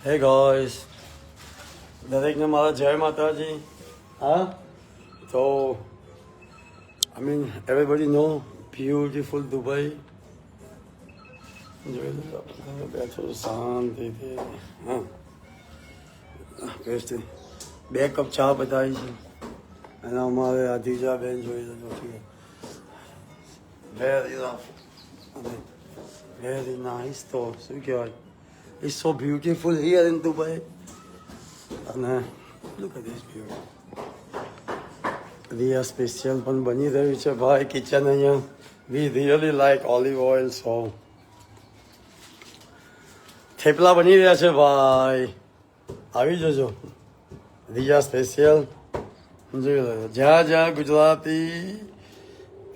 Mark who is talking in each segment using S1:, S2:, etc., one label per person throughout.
S1: Hey guys, દરેકને મારા જય માતાજી. હા તો I mean everybody know beautiful Dubai. જોઈ લો આપણે બેઠો શાંતિથી. હા બેસ્ટ 2 કપ ચા બતાવી છે અને અમારે આદિજા બેન જોઈ લો very nice તો શું કહેવાય It's so beautiful here in Dubai. And look at this view. Ria special પણ બની રહ્યું છે ભાઈ કિચન અહીંયા. We really like olive oil so thepla બની રહ્યા છે ભાઈ. આવી જજો. રિયા સ્પેશિયલ જોઈ લો. જ્યાં જ્યાં ગુજરાતી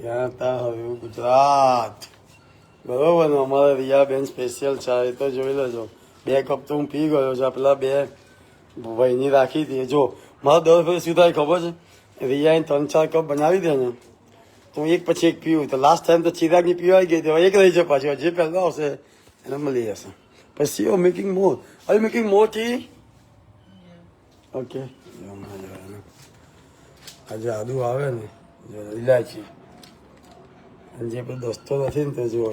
S1: ત્યાં ત્યાં હવે ગુજરાત. બરોબર ને અમારા રિયાબેન સ્પેશિયલ ચા એ તો જોઈ લેજો. 2 કપ તો હું પી ગયો છે. પેલા 2 ભાઈની રાખી હતી. જો મારો દર ફેર શું થાય ખબર છે, રિયાએ 3-4 કપ બનાવી દે ને તો હું એક પછી એક પીવું. તો લાસ્ટ ટાઈમ તો ચિરાગની પીવાઈ ગઈ હતી. એક રહી છે પાછી. જે પહેલો આવશે એને મળી જશે. પછી you making more. Are you making more T? Okay. આજે આદુ આવે ને ઇલાયચી અને જે પણ દોસ્તો નથી ને તે જુઓ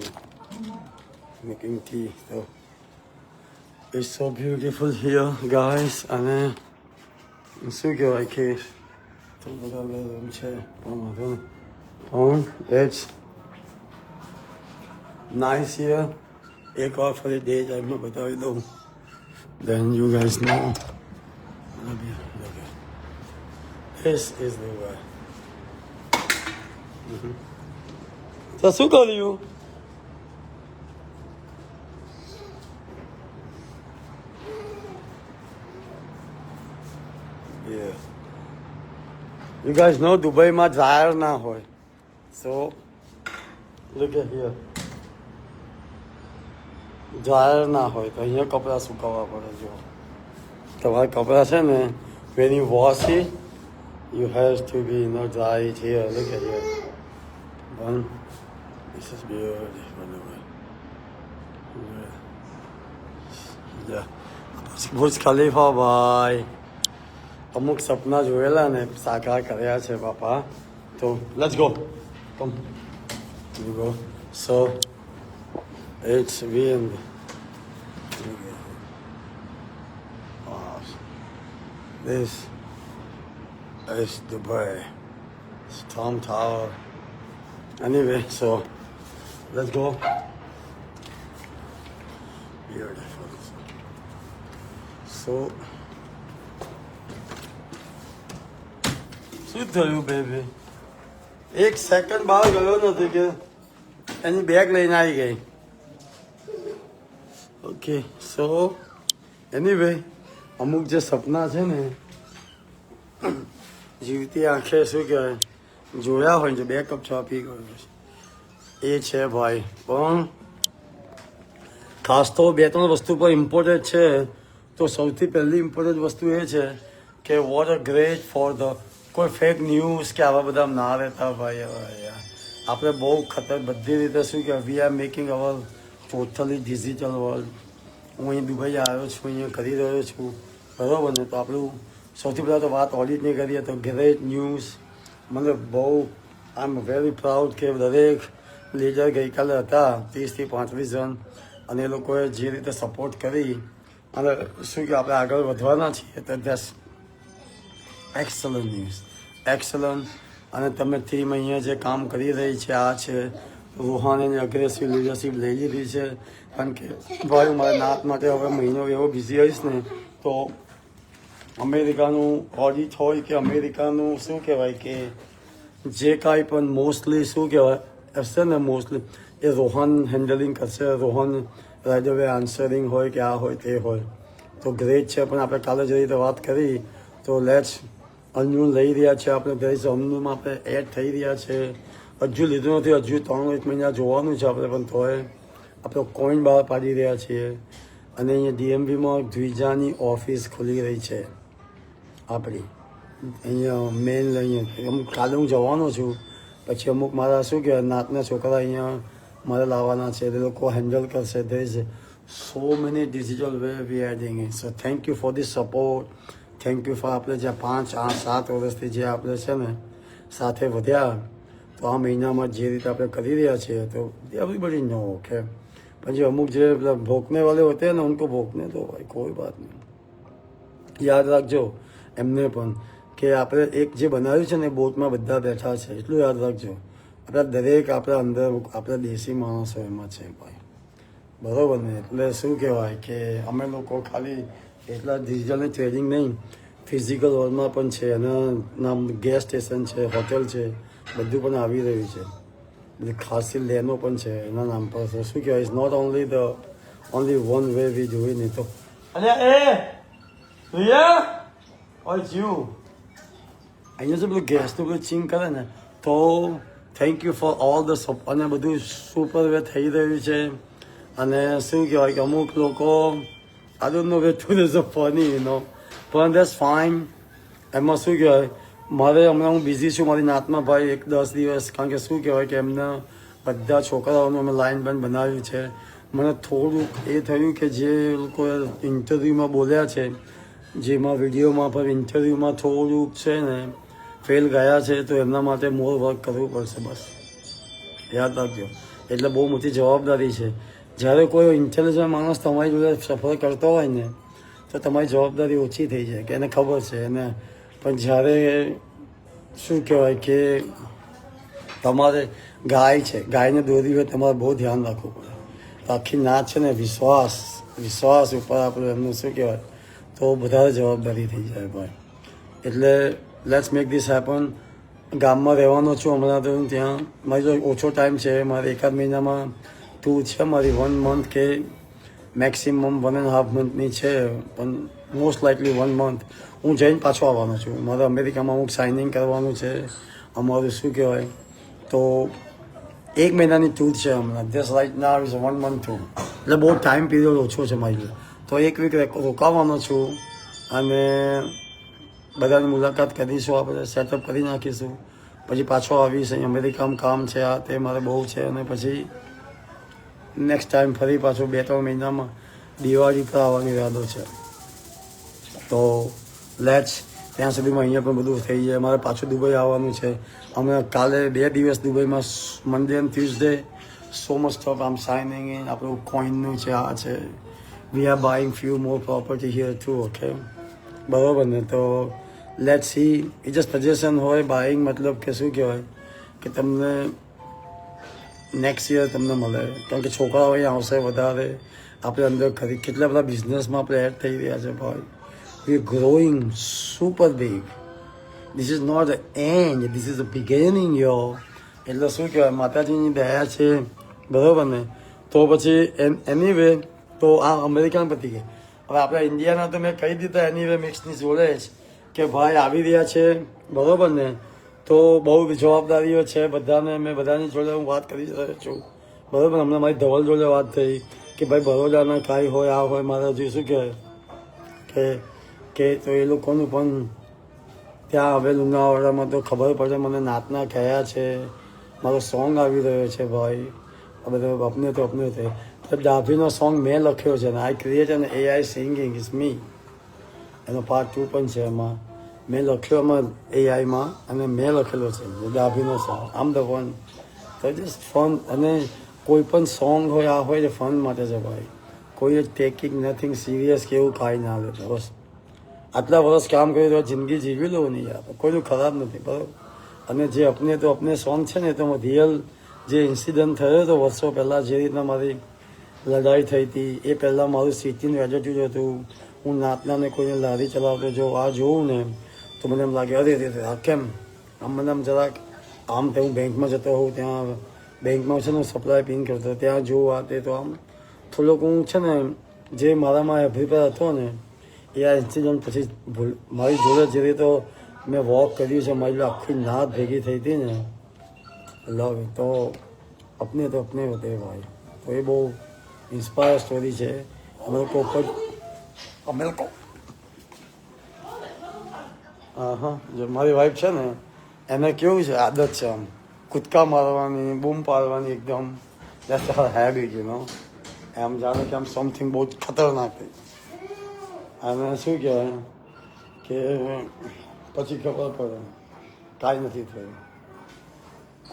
S1: મેકિંગ ટી. તો it's so beautiful here guys. અને શું કહેવાય કે તો બધા રૂમ છે પણ ઇટ્સ નાઇસ હિયર. એક વાર ફરી ડે ટાઈમમાં બતાવી દઉં then you guys know This is the way. તો શું કર્યું? Yeah. You guys know દુબઈમાં ડ્રાયર ના હોય. So look at here. Dryer ના હોય તો અહીંયા કપડાં સુકાવવા પડે. જો તમારા કપડાં છે ને when you wash it you have to be dry it here. Look at here. One. This is beautiful. Yeah. Burj Khalifa ભાઈ. અમુક સપના જોયેલા ને સાકાર કર્યા છે બાપા. તો let's go. Come. You go. So it's wind. This is Dubai. It's Trump Tower. Anyway, so let's go. Beautiful. So, શું થયું બેબી? 1 સેકન્ડ બહાર ગયો નથી કે એની બેગ લઈને આવી ગઈ. ઓકે સો એનીવે અમુક જે સપના છે ને જીવતી આંખે શું કહેવાય જોયા હોય ને 2 કપ ચા પી ગયો છે એ છે ભાઈ. પણ ખાસ તો 2-3 વસ્તુ પર ઇમ્પોર્ટન્ટ છે. તો સૌથી પહેલી ઇમ્પોર્ટન્ટ વસ્તુ એ છે કે what a great for the કોઈ ફેક ન્યૂઝ કે આવા બધા ના રહેતા ભાઈ. આપણે બહુ બધી રીતે શું કહેવાય we are making our totally digital world. હું અહીં દુબઈ આવ્યો છું, અહીંયા કરી રહ્યો છું બરાબર ને. તો આપણું સૌથી પહેલાં તો વાત ઓડિટની કરીએ તો ગ્રેટ ન્યૂઝ. મતલબ બહુ આઈ એમ વેરી પ્રાઉડ કે દરેક લીડર ગઈકાલે હતા 30 થી 35 જણ અને એ લોકોએ જે રીતે સપોર્ટ કરી અને શું કે આપણે આગળ વધવાના છીએ તો ધેટ્સ એક્સલન્ટ ન્યૂઝ. એક્સલન્ટ. અને તમે ટીમ અહીંયા જે કામ કરી રહી છે આ છે રૂહાનીની અગ્રેસિવ લીડરશીપ લઈ લીધી છે. કારણ કે ભાઈ મારા નાત માટે હવે મહિનો એવો બિઝી હઈશ ને તો અમેરિકાનું ઓડિટ હોય કે અમેરિકાનું શું કહેવાય કે જે કાંઈ પણ મોસ્ટલી શું કહેવાય હશે ને મોસ્ટલી એ રોહન હેન્ડલિંગ કરશે. રોહન રાઇટ અવે આન્સરિંગ હોય કે આ હોય તે હોય તો ગ્રેટ છે. પણ આપણે કાલે જે રીતે વાત કરી તો લેટ્સ અન્યુન લઈ રહ્યા છે આપણે. ગેસ અમનુમાં આપણે એડ થઈ રહ્યા છે. હજુ લીધું નથી. હજુ 3-1 મહિના જોવાનું છે આપણે. પણ તોય આપણે કોઈન બહાર પાડી રહ્યા છીએ. અને અહીંયા ડીએમવીમાં દ્વિજાની ઓફિસ ખુલી રહી છે આપણી અહીંયા મેન. અહીંયા અમુક કાલે હું જવાનો છું. પછી અમુક મારા શું કહેવાય નાતના છોકરા અહીંયા મારે લાવવાના છે. એ લોકો હેન્ડલ કરશે. There is so many digital way we are doing it. So thank you for this support. Thank you for આપણે જે 5, 8, 7 વર્ષથી જે આપણે છે ને સાથે વધ્યા, તો આ મહિનામાં જે રીતે આપણે કરી રહ્યા છીએ તો એવરીબડી નો ઓકે. પછી અમુક જે પેલા ભોંકને વાલે હોતે ને ઉनको ભોંકને તો ભાઈ કોઈ બાત નહીં. યાદ રાખજો એમને પણ કે આપણે એક જે બનાવ્યું છે ને બોટમાં બધા બેઠા છે એટલું યાદ રાખજો. આપણા દરેક આપણા અંદર આપણા દેશી માણસો એમાં છે ભાઈ, બરાબર ને. એટલે શું કહેવાય કે અમે લોકો ખાલી એટલા ડિજિટલની ટ્રેડિંગ નહીં, ફિઝિકલ વર્લ્ડમાં પણ છે. એના નામ ગેસ સ્ટેશન છે, હોટેલ છે, બધું પણ આવી રહ્યું છે. એટલે ખાસી લેનો પણ છે એના નામ પર. તો શું કહેવાય, is not only one way we જોઈ નહીં તો. અલ્યા એ રિયા ઓય જીવ અહીંયા જો પેલું ગેસનું પેલું ચિંગ કરે ને તો thank you for all the support. અને બધું સુપર વે થઈ રહ્યું છે. અને શું કહેવાય કે અમુક લોકો I don't know whether it is so funny, you know, but that's fine. એમાં શું કહેવાય, મારે હમણાં હું બિઝી છું મારી નાતમાં ભાઈ 1-10 દિવસ, કારણ કે શું કહેવાય કે એમના બધા છોકરાઓનું અમે લાઈન બંધ બનાવ્યું છે. મને થોડુંક એ થયું કે જે લોકો ઇન્ટરવ્યૂમાં બોલ્યા છે, જેમાં વિડીયોમાં પણ ઇન્ટરવ્યૂમાં થોડુંક છે ને ફેલ ગયા છે, તો એમના માટે મોર વર્ક કરવું પડશે બસ, યાદ રાખજો. એટલે બહુ મોટી જવાબદારી છે. જ્યારે કોઈ ઇન્ટેલિજન્ટ માણસ તમારી જોડે સફર કરતો હોય ને તો તમારી જવાબદારી ઓછી થઈ જાય કે એને ખબર છે એને. પણ જ્યારે શું કહેવાય કે તમારે ગાય છે, ગાયને દોરી હોય તમારે બહુ ધ્યાન રાખવું પડે. તો આખી નાચ છે ને વિશ્વાસ ઉપર આપણે એમનું શું કહેવાય તો વધારે જવાબદારી થઈ જાય ભાઈ. એટલે લેટ્સ મેક ધીસ હેપન. ગામમાં રહેવાનો છું હમણાં તો ત્યાં. મારી જો ઓછો ટાઈમ છે, મારે 1-8 મહિનામાં ટૂર છે મારી 1 મંથ કે મેક્સિમમ 1.5 મંથની છે, પણ મોસ્ટ લાઇકલી 1 મંથ હું જઈને પાછો આવવાનો છું. મારે અમેરિકામાં અમુક સાઇનિંગ કરવાનું છે. અમારું શું કહેવાય તો 1 મહિનાની ટૂર છે હમણાં. This right now is 1 month tour. એટલે બહુ ટાઈમ પીરિયડ ઓછો છે મારી જોડે. તો 1 વીક રોકાવાનો છું અને બધાની મુલાકાત કરીશું, આપણે સેટઅપ કરી નાખીશું. પછી પાછો આવીશ. અહીં અમેરિકામાં કામ છે, આ તે મારે બહુ છે. અને પછી નેક્સ્ટ ટાઈમ ફરી પાછું 2-3 મહિનામાં દિવાળી પર આવવાની ઈરાદો છે. તો લેટ્સ ત્યાં સુધીમાં અહીંયા પણ બધું થઈ જાય. મારે પાછું દુબઈ આવવાનું છે. અમે કાલે 2 દિવસ દુબઈમાં Monday and Tuesday so much stop આમ સાઇનિંગ ઇન. આપણું કોઈનનું છે, આ છે. We are buying few more property here too. Okay, બરાબર ને. તો લેટ્સ સી. એ જે સજેશન હોય બાઇંગ, મતલબ કે શું કહેવાય કે તમને નેક્સ્ટ યર તમને મળે, કારણ કે છોકરાઓ અહીં આવશે વધારે. આપણે અંદર ખરી કેટલા બધા બિઝનેસમાં આપણે એડ થઈ રહ્યા છે ભાઈ. We are growing super big. This is not the end, this is the beginning yo. એટલે શું કહેવાય, માતાજીની દયા છે, બરાબર ને. તો પછી એનીવે તો આ અમેરિકામાં પતી ગઈ. હવે આપણા ઇન્ડિયાના તો મેં કહી દીધા એનીવે મિક્સની જોડે જ કે ભાઈ આવી રહ્યા છે, બરાબર ને. તો બહુ જવાબદારીઓ છે બધાને. મેં બધાની જોડે હું વાત કરી રહ્યો છું, બરાબર. હમણાં મારી ધવલ જોડે વાત થઈ કે ભાઈ બરોડાના કાંઈ હોય આ હોય, મારે હજુ શું કહેવાય કે તો એ લોકોનું પણ ત્યાં હવે લુણાવાડામાં તો ખબર પડે મને નાતના કયા છે. મારો સોંગ આવી રહ્યો છે ભાઈ, આ બધા અપને તો ડાભીનો સોંગ મેં લખ્યો છે ને I create an AI singing is me. એનો પાર્ટ 2 પણ છે. એમાં મેં લખ્યો એમાં AIમાં, અને મેં લખેલો છે ડાભીનો સોંગ. આમ ધ વન. તો જસ્ટ ફન. અને કોઈ પણ સોંગ હોય આ હોય ફન માટે છે ભાઈ. કોઈ ટેકિંગ નથિંગ સિરિયસ કે એવું કાંઈ ના લે. બસ આટલા વર્ષ કામ કર્યું તો જિંદગી જીવી લો નહીં યાર, કોઈનું ખરાબ નથી, બરાબર. અને જે અપને સોંગ છે ને તો રિયલ જે ઇન્સિડન્ટ થયો હતો વર્ષો પહેલાં, જે રીતના મારી લડાઈ થઈ હતી એ પહેલાં મારું સિટીનું એટીટ્યુડ હતું. હું નાતનાને કોઈને લારી ચલાવતો જો આ જોઉં ને તો મને એમ લાગે અરે આ કેમ આમ. મને આમ જરાક આમ તો હું બેંકમાં જતો હોઉં, ત્યાં બેંકમાં છે ને સપ્લાય પિન કરતો, ત્યાં જોઉં આ તે. તો આમ થોડોક હું છે ને જે મારામાં અભિપ્રાય હતો ને એ આ ઇન્સિડન્ટ પછી મારી જોડે જે રીતે મેં વોક કર્યું છે, મારી આખી નાત ભેગી થઈ હતી ને લવ. તો અપને હોતે ભાઈ. તો એ બહુ ઇન્સ્પાયર સ્ટોરી છે. અમે લોકો હા જો મારી વાઈફ છે ને એને કેવું છે આદત છે આમ કૂદકા મારવાની, બૂમ પાડવાની, એકદમ હેબિટ યુ નો. એમ જાણે કે આમ સમથિંગ બહુ જ ખતરનાક થઈ અને શું કહેવાય કે પછી ખબર પડે કાંઈ નથી થયું.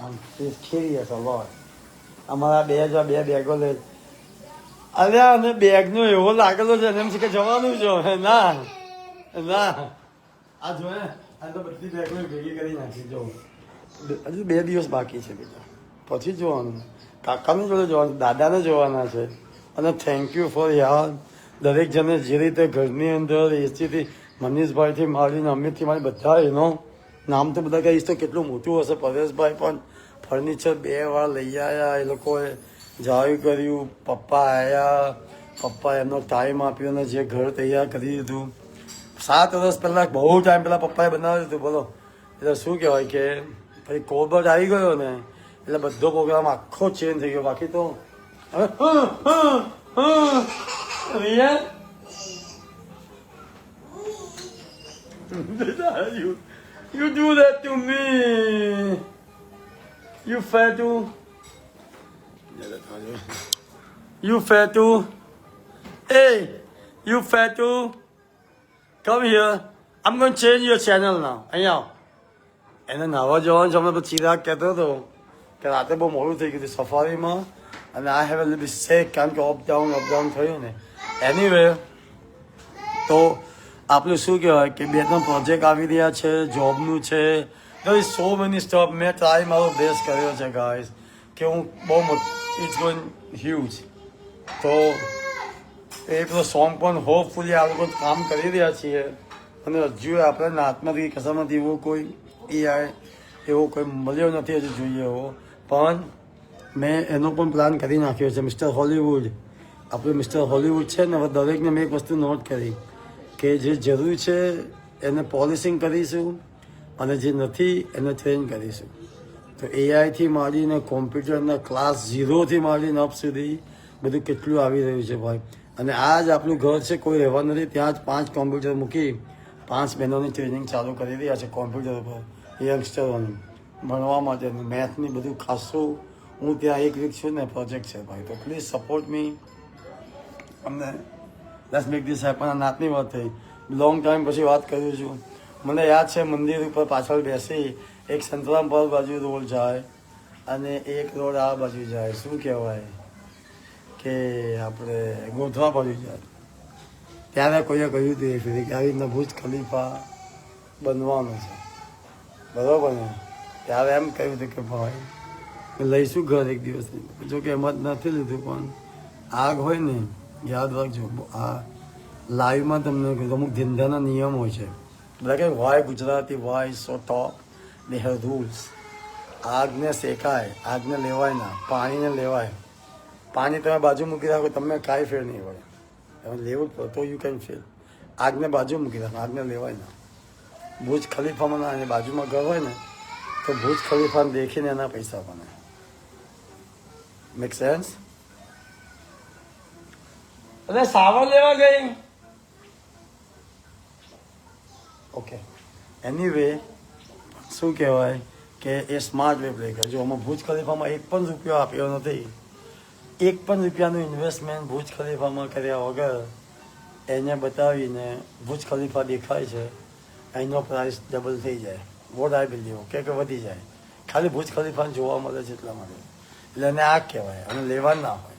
S1: આમ ખેરી હશે લોટ અમારા બે બેગો લે અરે અને બેગનો એવો લાગેલો છે એમ છે કે જવાનું છે ના ના આ જોયે આ તો બધી બેગો ભેગી કરી નાખી જો હજુ 2 દિવસ બાકી છે બીજા પછી જોવાનું કાકાને જોડે જોવાનું દાદાને જોવાના છે. અને થેન્ક યુ ફોર યાર દરેક જણે જે રીતે ઘરની અંદર એસીથી મનીષભાઈથી મારીને અમિતથી મારી બધા એનો નામ તો બધા કહીશ તો કેટલું મોટું હશે. પરેશભાઈ પણ ફર્નિચર 2 વાર લઈ આવ્યા એ લોકોએ જાયું કર્યું. પપ્પા આવ્યા પપ્પા એમનો ટાઈમ આપ્યો અને જે ઘર તૈયાર કરી દીધું 7 વર્ષ પહેલાં બહુ ટાઈમ પહેલાં પપ્પાએ બનાવી દીધું બોલો. એટલે શું કહેવાય કે પછી કોવિડ આવી ગયો ને એટલે બધો પ્રોગ્રામ આખો ચેન્જ થઈ ગયો. બાકી તો Riya you do that to me you fatu hey you fatu come here I'm going to change your channel now અહીંયા આવ. એને નાવા જવાનું છે. હમણાં ચિરાગ કહેતો હતો કે રાતે બહુ મોડું થઈ ગયું હતું સફારીમાં અને આ હેવ બી સેક કારણ કે અપ ડાઉન થયું ને. એનીવે તો આપણું શું કહેવાય કે 2-3 પ્રોજેક્ટ આવી રહ્યા છે જોબનું છે. there is so many stuff. મેં ટ્રાય મારો બેસ્ટ કર્યો છે ગાઈસ કે હું બહુ ઇટ્સ ગોઈંગ હ્યુજ. તો એ પેલો સોંગ પણ હોપફુલી આ લોકો કામ કરી રહ્યા છીએ અને હજુ આપણે નાતમાંથી કશામાંથી એવો કોઈ એવો કોઈ મળ્યો નથી હજુ જોઈએ એવો. પણ મેં એનો પણ પ્લાન કરી નાખ્યો છે. મિસ્ટર હોલીવુડ આપણું મિસ્ટર હોલીવુડ છે ને હવે દરેકને મેં એક વસ્તુ નોટ કરી કે જે જરૂર છે એને પોલિશિંગ કરીશું અને જે નથી એને ટ્રેન કરીશું. તો એઆઈથી માંડીને કોમ્પ્યુટરના ક્લાસ 0થી માંડીને અપ સુધી બધું કેટલું આવી રહ્યું છે ભાઈ. અને આ જ આપણું ઘર છે કોઈ રહેવા નથી ત્યાં જ 5 કોમ્પ્યુટર મૂકી 5 બહેનોની ટ્રેનિંગ ચાલુ કરી રહ્યા છે કોમ્પ્યુટર પર યંગસ્ટરોની ભણવા માટેનું મેથની બધું ખાસું. હું ત્યાં 1 વીક છું ને પ્રોજેક્ટ છે ભાઈ. તો પ્લીઝ સપોર્ટ મી. અમને લેટ્સ મેક ધીસ હેપન. નાતની વાત થઈ લોંગ ટાઈમ પછી વાત કરું છું. મને યાદ છે મંદિર ઉપર પાછળ બેસી એક સંતરામપુર બાજુ રોડ જાય અને એક રોડ આ બાજુ જાય શું કહેવાય કે આપણે ગોધરા બાજુ જાય. ત્યારે કોઈએ કહ્યું હતું એ ફેરી કે આવી રીતના બુર્જ ખલીફા બનવાનું છે બરાબર ને. ત્યારે એમ કહ્યું હતું કે ભાઈ લઈશું ઘર એક દિવસ. જો કે એમ જ નથી લીધું પણ આગ હોય ને યાદ રાખજો. આ લાઈવમાં તમને અમુક ધંધાના નિયમ હોય છે બધા કે why Gujarati why so top they have rules. આગને શેકાય આગને લેવાય ના પાણીને લેવાય. પાણી તમે બાજુ મૂકી રાખો તમને કાંઈ ફેર નહીં હોય. તમે લેવું જ તો યુ કેન ફીલ. આગને બાજુ મૂકી રાખો આગને લેવાય ના. ભુજ ખલીફામાં ના અને બાજુમાં ઘર હોય ને તો ભુજ ખલીફાને દેખીને એના પૈસા બને. Make sense. અરે સાવર લેવા ગઈ. ઓકે એનીવે શું કહેવાય કે એ સ્માર્ટ વે પ્લે કરે. જો આમાં ભુજ ખલીફામાં 1 પણ રૂપિયો આપ્યો નથી. 1 પણ રૂપિયાનું ઇન્વેસ્ટમેન્ટ ભુજ ખલીફામાં કર્યા વગર એને બતાવીને ભુજ ખલીફા દેખાય છે એનો પ્રાઇસ ડબલ થઈ જાય. વોટ આઈ બિલીવ કે વધી જાય ખાલી ભુજ ખલીફાને જોવા મળે છે એટલા માટે. એટલે એને આ કહેવાય અને લેવા ના હોય.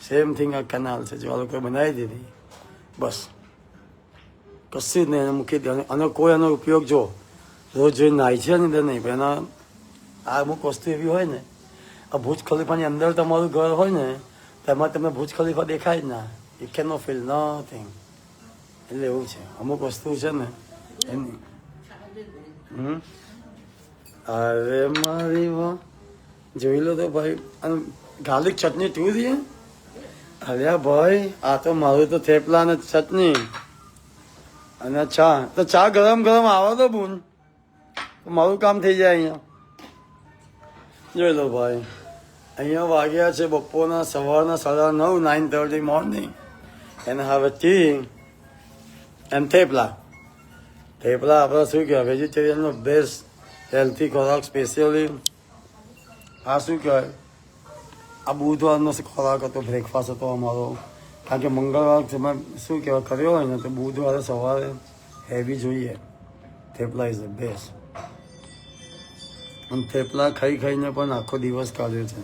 S1: સેમ થિંગ આ કેનાલ છે જો આ લોકોએ બનાવી દીધી બસ કશું જ નહીં એને મૂકી દે. અને કોઈ એનો ઉપયોગ જો રોજ જોઈને નાય છે ને અંદર નહીં પણ એના આ અમુક વસ્તુ એવી હોય ને આ ભુજ ખલીફાની અંદર તમારું ઘર હોય ને તેમાં તમને ભુજ ખલીફા દેખાય જ ના. You can no feel nothing. એટલે એવું છે અમુક વસ્તુ છે ને એની. અરે મારી વાહ જોઈ લો તો ભાઈ. અને ગાર્લિક ચટણી તું દે. અરે ભાઈ આ તો મારું તો થેપલા અને ચટણી અને ચા. તો ચા ગરમ ગરમ આવો તો બુન મારું કામ થઈ જાય અહીંયા. જોઈ લો ભાઈ અહીંયા વાગ્યા છે બપોરના સવારના 9:30 9:30 મોર્નિંગ. એને હવે ટી એમ થેપલા. થેપલા આપણે શું કહેવાય વેજીટેરિયનનો બેસ્ટ હેલ્થી ખોરાક. સ્પેશિયલી આ શું કહેવાય આ બુધવારનો ખોરાક હતો, બ્રેકફાસ્ટ હતો અમારો. કારણ કે મંગળવાર તમે શું કહેવાય કર્યો હોય ને તો બુધવારે સવારે હેવી જોઈએ. Thepla is the best. અને થેપલા ખાઈને પણ આખો દિવસ કાઢ્યો છે.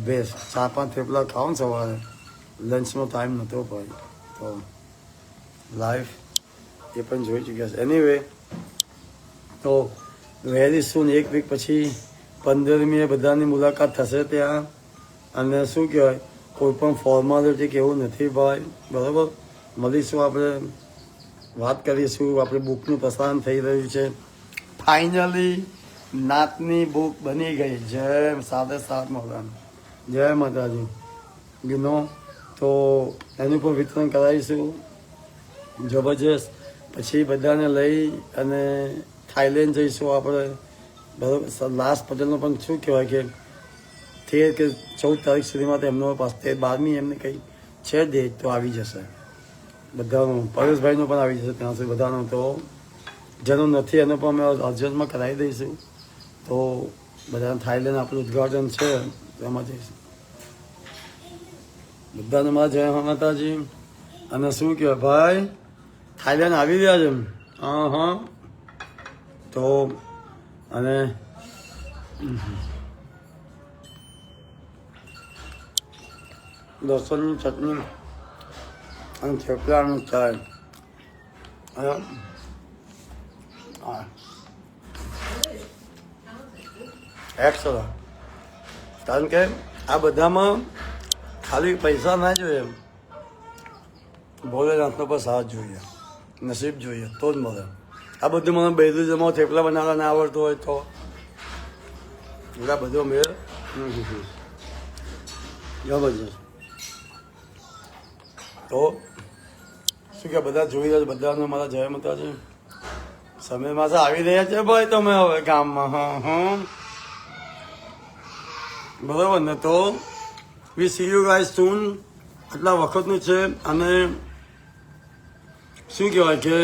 S1: બેસ્ટ. 4-5 થેપલા ખાઓ ને સવારે, લંચનો ટાઈમ નહોતો ભાઈ. તો લાઈફ એ પણ જોઈ ચૂક્યા છે. એનીવે, તો વેરી સૂન 1 વીક પછી 15મીએ બધાની મુલાકાત થશે ત્યાં. અને શું કહેવાય, કોઈ પણ ફોર્માલિટી કે એવું નથી ભાઈ, બરાબર. મળીશું, આપણે વાત કરીશું. આપણે બુકનું પ્રસારણ થઈ રહ્યું છે. ફાઇનલી નાતની બુક બની ગઈ. જય 7.5 મોલાના, જય માતાજી. તો એનું પણ વિતરણ કરાવીશું જબરજસ્ત. પછી બધાને લઈ અને થાઈલેન્ડ જઈશું આપણે, બરાબર. લાસ્ટ પટેલનો પણ શું કહેવાય કે 13 કે 14 તારીખ સુધીમાં તો એમનો પાસે 12મી એમને કંઈ છે ડેટ, તો આવી જશે બધાનું. પરેશભાઈનું પણ આવી જશે ત્યાં સુધી બધાનું. તો જેનું નથી એનો પણ અમે અર્જન્ટમાં કરાવી દઈશું. તો બધાને થાઈલેન્ડ આપણું ઉદ્ઘાટન છે એમાં જઈશું. બધાને મારા જય માતાજી. અને શું કહેવાય ભાઈ, થાઈલેન્ડ આવી રહ્યા છે. હા. તો અને લસણની ચટણી અને થેપલાનું ચાય. એક્સલન્ટ. કારણ કે આ બધામાં ખાલી પૈસા ના જોઈએ, ભોલેનાથનો પણ સાથ જોઈએ, નસીબ જોઈએ, તો જ મળે. આ બધું મને બેદું જમાવ થેપલા બનાવવા ના આવડતું હોય તો એટલે બધો મેળ જબરજસ્ત. તો શું કે બધા જોઈ રહ્યા છે, બધાને મારા જય માતાજી. સમયમાં આવી રહ્યા છે ભાઈ તમે હવે ગામમાં. હા બરાબર ને. તો વી સી યુ ગાઈઝ સૂન. આટલા વખતનું છે. અને શું કહેવાય કે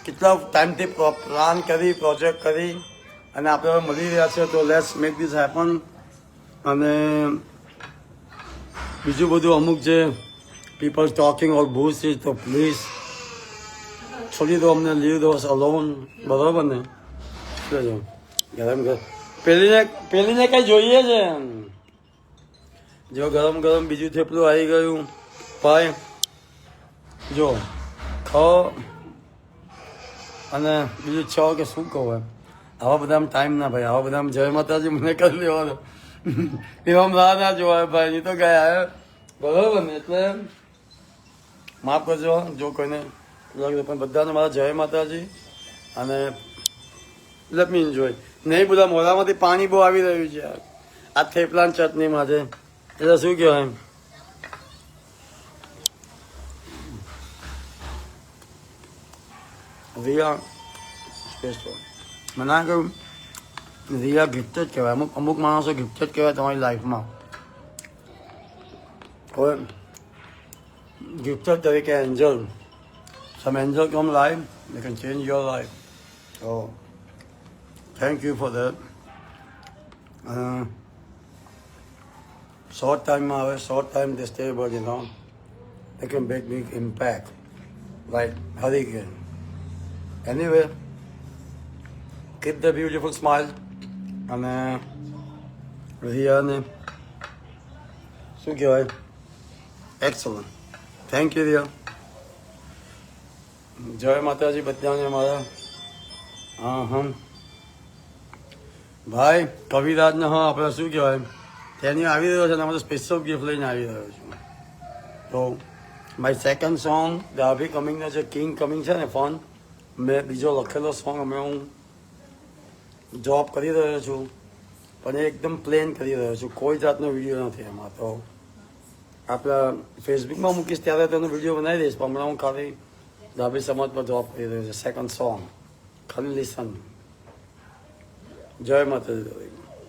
S1: કેટલા ટાઈમથી પ્લાન કરી, પ્રોજેક્ટ કરી અને આપણે હવે મળી રહ્યા છે. તો લેટ્સ મેક ધીસ હેપન. અને બીજું બધું અમુક જે people talking or bush is, તો પ્લીઝ છોડી દો અમને, લીવ દો અલોન, બરાબર ને. ગરમ પેલીને કંઈ જોઈએ છે. જો ગરમ બીજું થેપલું આવી ગયું ભાઈ. જો ખાઓ અને બીજું છો કે શું કહું એમ. આવા બધામાં ટાઈમ ના ભાઈ, આવા બધામાં જય માતાજી મને કરી લેવાનો. એવામાં રાહ ના જોવાય ભાઈ, નહીં તો ગયા બરાબર ને. એટલે માફ કરજો જો કોઈને લાગે, પણ બધાને મારા જય માતાજી. અને લેટ મી એન્જોય. નહીં બધા મોઢામાંથી પાણી બહુ આવી રહ્યું છે આ થેપલાની ચટણીમાં છે. એટલે શું કહેવાય, રિયા સ્પેશિયલ મને ના કહ્યું, રિયા ગિફ્ટ જ કહેવાય. અમુક માણસો ગિફ્ટ જ કહેવાય તમારી લાઈફમાં. કોઈ ગિફ્ટર તરીકે Angel, some angel come live, they can change your life. So thank you for that. Short time આવે, short time they stay, but you know they can make big impact like hurricane. Anyway, keep the beautiful smile. અને રિયાને શું કહેવાય, excellent. Thank you Riya. જય માતાજી બધાને મારા. ભાઈ કવિરાજને આપણે શું કહેવાય તેની આવી રહ્યો છે. અમારે સ્પેશિયલ ગિફ્ટ લઈને આવી રહ્યો છું. તો માય સેકન્ડ સોંગ ધ અભી કમિંગનો જે કિંગ કમિંગ છે ને ફોન, મેં બીજો લખેલો સોંગ અમે હું જોબ કરી રહ્યો છું, પણ એ એકદમ પ્લેન કરી રહ્યો છું. કોઈ જાતનો વિડીયો નથી એમાં. તો આપણા ફેસબુકમાં મૂકીશ ત્યારે તેનો વિડીયો બનાવી દઈશ. પણ હમણાં હું ખાલી ડાબી સમાજ પર જોબ કરી રહ્યો છું. સેકન્ડ સોંગ ખાલી લિસન. જય માતાજી.